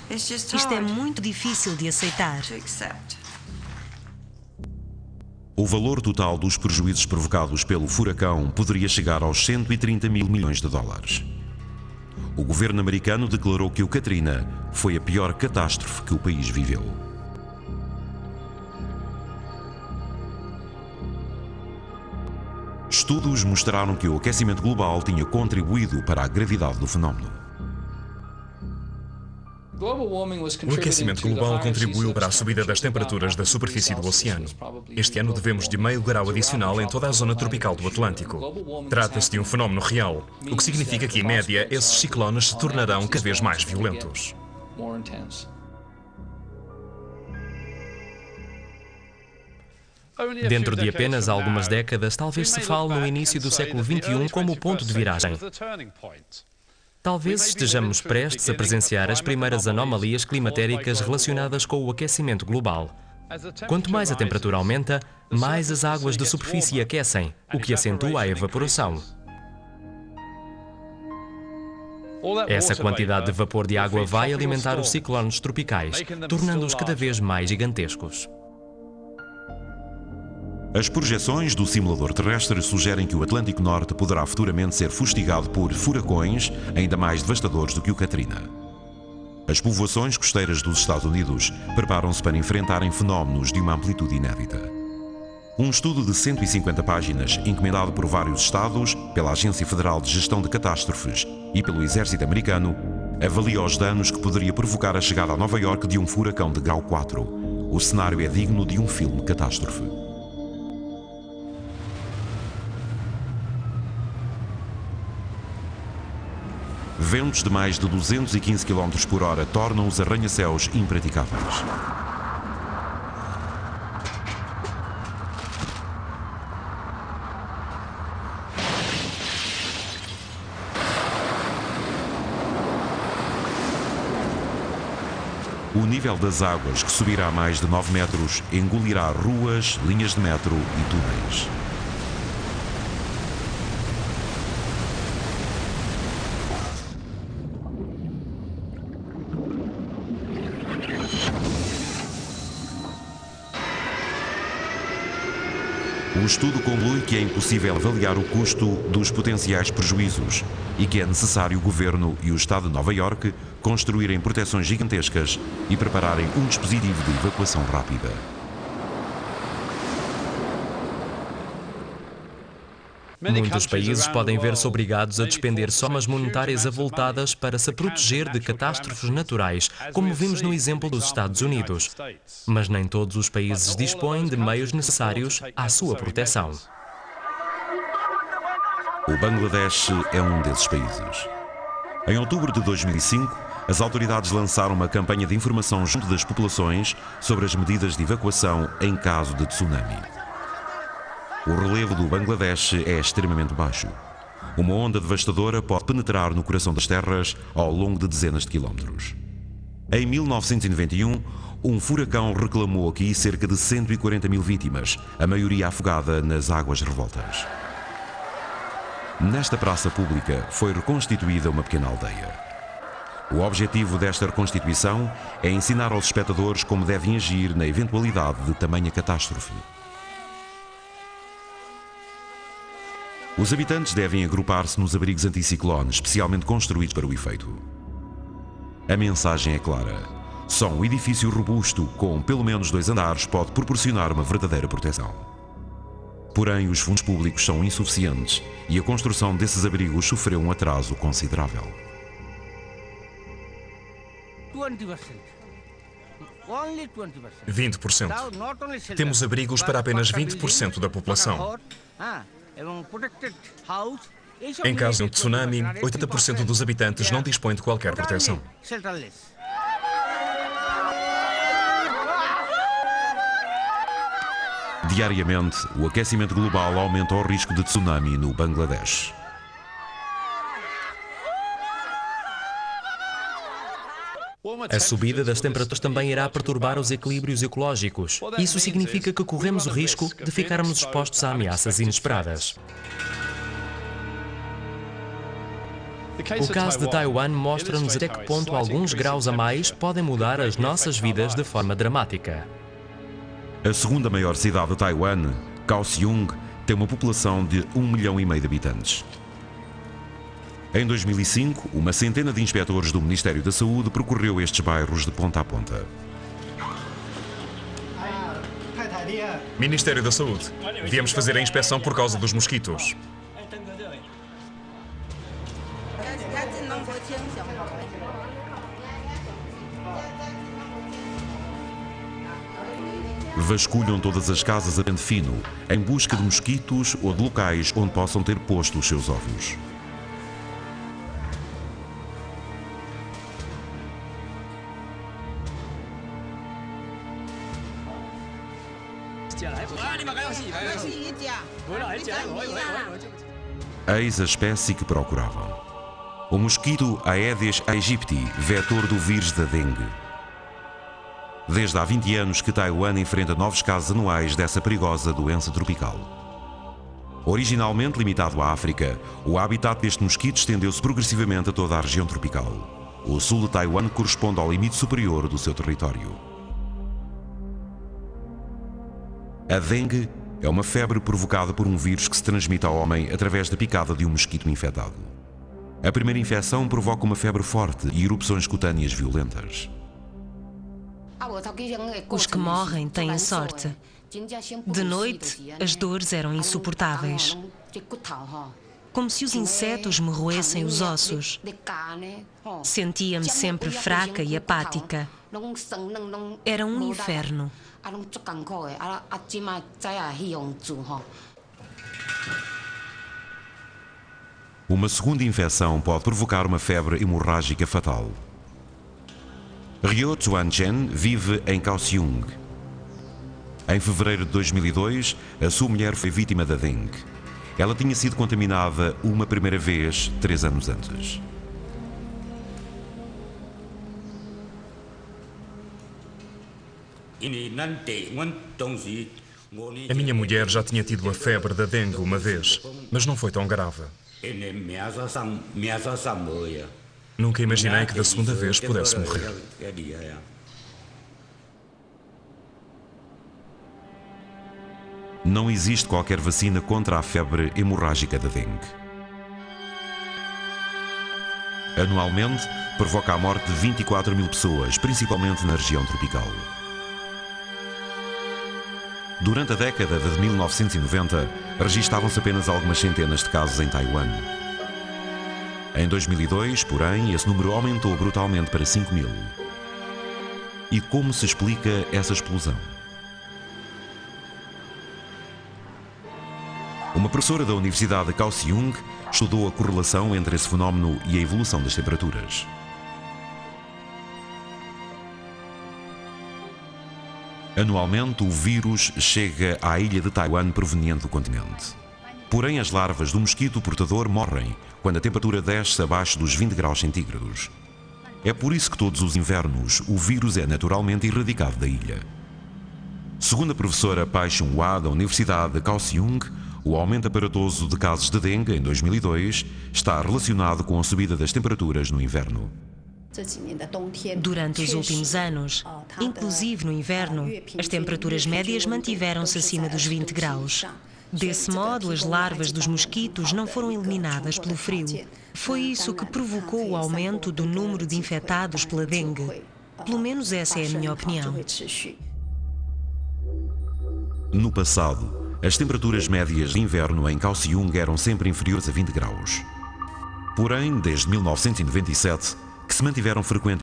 Isto é muito difícil de aceitar. O valor total dos prejuízos provocados pelo furacão poderia chegar aos 130 mil milhões de dólares. O governo americano declarou que o Katrina foi a pior catástrofe que o país viveu. Estudos mostraram que o aquecimento global tinha contribuído para a gravidade do fenómeno. O aquecimento global contribuiu para a subida das temperaturas da superfície do oceano. Este ano devemos de meio grau adicional em toda a zona tropical do Atlântico. Trata-se de um fenómeno real, o que significa que, em média, esses ciclones se tornarão cada vez mais violentos. Dentro de apenas algumas décadas, talvez se fale no início do século XXI como o ponto de viragem. Talvez estejamos prestes a presenciar as primeiras anomalias climatéricas relacionadas com o aquecimento global. Quanto mais a temperatura aumenta, mais as águas da superfície aquecem, o que acentua a evaporação. Essa quantidade de vapor de água vai alimentar os ciclones tropicais, tornando-os cada vez mais gigantescos. As projeções do simulador terrestre sugerem que o Atlântico Norte poderá futuramente ser fustigado por furacões ainda mais devastadores do que o Katrina. As povoações costeiras dos Estados Unidos preparam-se para enfrentarem fenómenos de uma amplitude inédita. Um estudo de 150 páginas, encomendado por vários estados, pela Agência Federal de Gestão de Catástrofes e pelo Exército Americano, avalia os danos que poderia provocar a chegada a Nova Iorque de um furacão de grau 4. O cenário é digno de um filme catástrofe. Ventos de mais de 215 km por hora tornam os arranha-céus impraticáveis. O nível das águas, que subirá a mais de 9 metros, engolirá ruas, linhas de metro e túneis. O estudo conclui que é impossível avaliar o custo dos potenciais prejuízos e que é necessário o governo e o Estado de Nova Iorque construírem proteções gigantescas e prepararem um dispositivo de evacuação rápida. Muitos países podem ver-se obrigados a despender somas monetárias avultadas para se proteger de catástrofes naturais, como vimos no exemplo dos Estados Unidos. Mas nem todos os países dispõem de meios necessários à sua proteção. O Bangladesh é um desses países. Em outubro de 2005, as autoridades lançaram uma campanha de informação junto das populações sobre as medidas de evacuação em caso de tsunami. O relevo do Bangladesh é extremamente baixo. Uma onda devastadora pode penetrar no coração das terras ao longo de dezenas de quilómetros. Em 1991, um furacão reclamou aqui cerca de 140 mil vítimas, a maioria afogada nas águas revoltas. Nesta praça pública foi reconstituída uma pequena aldeia. O objetivo desta reconstituição é ensinar aos espectadores como devem agir na eventualidade de tamanha catástrofe. Os habitantes devem agrupar-se nos abrigos anticiclone, especialmente construídos para o efeito. A mensagem é clara. Só um edifício robusto, com pelo menos 2 andares, pode proporcionar uma verdadeira proteção. Porém, os fundos públicos são insuficientes e a construção desses abrigos sofreu um atraso considerável. 20%. Temos abrigos para apenas 20% da população. Em caso de um tsunami, 80% dos habitantes não dispõem de qualquer proteção. Diariamente, o aquecimento global aumenta o risco de tsunami no Bangladesh. A subida das temperaturas também irá perturbar os equilíbrios ecológicos. Isso significa que corremos o risco de ficarmos expostos a ameaças inesperadas. O caso de Taiwan mostra-nos até que ponto alguns graus a mais podem mudar as nossas vidas de forma dramática. A segunda maior cidade de Taiwan, Kaohsiung, tem uma população de 1,5 milhão de habitantes. Em 2005, uma centena de inspectores do Ministério da Saúde percorreu estes bairros de ponta a ponta. Ministério da Saúde, viemos fazer a inspeção por causa dos mosquitos. Vasculham todas as casas a pente fino, em busca de mosquitos ou de locais onde possam ter posto os seus ovos. Eis a espécie que procuravam. O mosquito Aedes aegypti, vetor do vírus da dengue. Desde há 20 anos que Taiwan enfrenta novos casos anuais dessa perigosa doença tropical. Originalmente limitado à África, o habitat deste mosquito estendeu-se progressivamente a toda a região tropical. O sul de Taiwan corresponde ao limite superior do seu território. A dengue é uma febre provocada por um vírus que se transmite ao homem através da picada de um mosquito infectado. A primeira infecção provoca uma febre forte e erupções cutâneas violentas. Os que morrem têm sorte. De noite, as dores eram insuportáveis. Como se os insetos me roessem os ossos. Sentia-me sempre fraca e apática. Era um inferno. Uma segunda infecção pode provocar uma febre hemorrágica fatal. Ryo Chuan-chen vive em Kaohsiung. Em fevereiro de 2002, a sua mulher foi vítima da dengue. Ela tinha sido contaminada uma primeira vez 3 anos antes. A minha mulher já tinha tido a febre da dengue uma vez, mas não foi tão grave. Nunca imaginei que da segunda vez pudesse morrer. Não existe qualquer vacina contra a febre hemorrágica da dengue. Anualmente, provoca a morte de 24 mil pessoas, principalmente na região tropical. Durante a década de 1990, registavam-se apenas algumas centenas de casos em Taiwan. Em 2002, porém, esse número aumentou brutalmente para 5 mil. E como se explica essa explosão? Uma professora da Universidade de Kaohsiung estudou a correlação entre esse fenómeno e a evolução das temperaturas. Anualmente, o vírus chega à ilha de Taiwan proveniente do continente. Porém, as larvas do mosquito portador morrem quando a temperatura desce abaixo dos 20 graus centígrados. É por isso que todos os invernos o vírus é naturalmente erradicado da ilha. Segundo a professora Pai Chung-hwa da Universidade de Kaohsiung, o aumento aparatoso de casos de dengue em 2002 está relacionado com a subida das temperaturas no inverno. Durante os últimos anos, inclusive no inverno, as temperaturas médias mantiveram-se acima dos 20 graus. Desse modo, as larvas dos mosquitos não foram eliminadas pelo frio. Foi isso que provocou o aumento do número de infectados pela dengue. Pelo menos essa é a minha opinião. No passado, as temperaturas médias de inverno em Kaohsiung eram sempre inferiores a 20 graus. Porém, desde 1997, que se mantiveram frequentes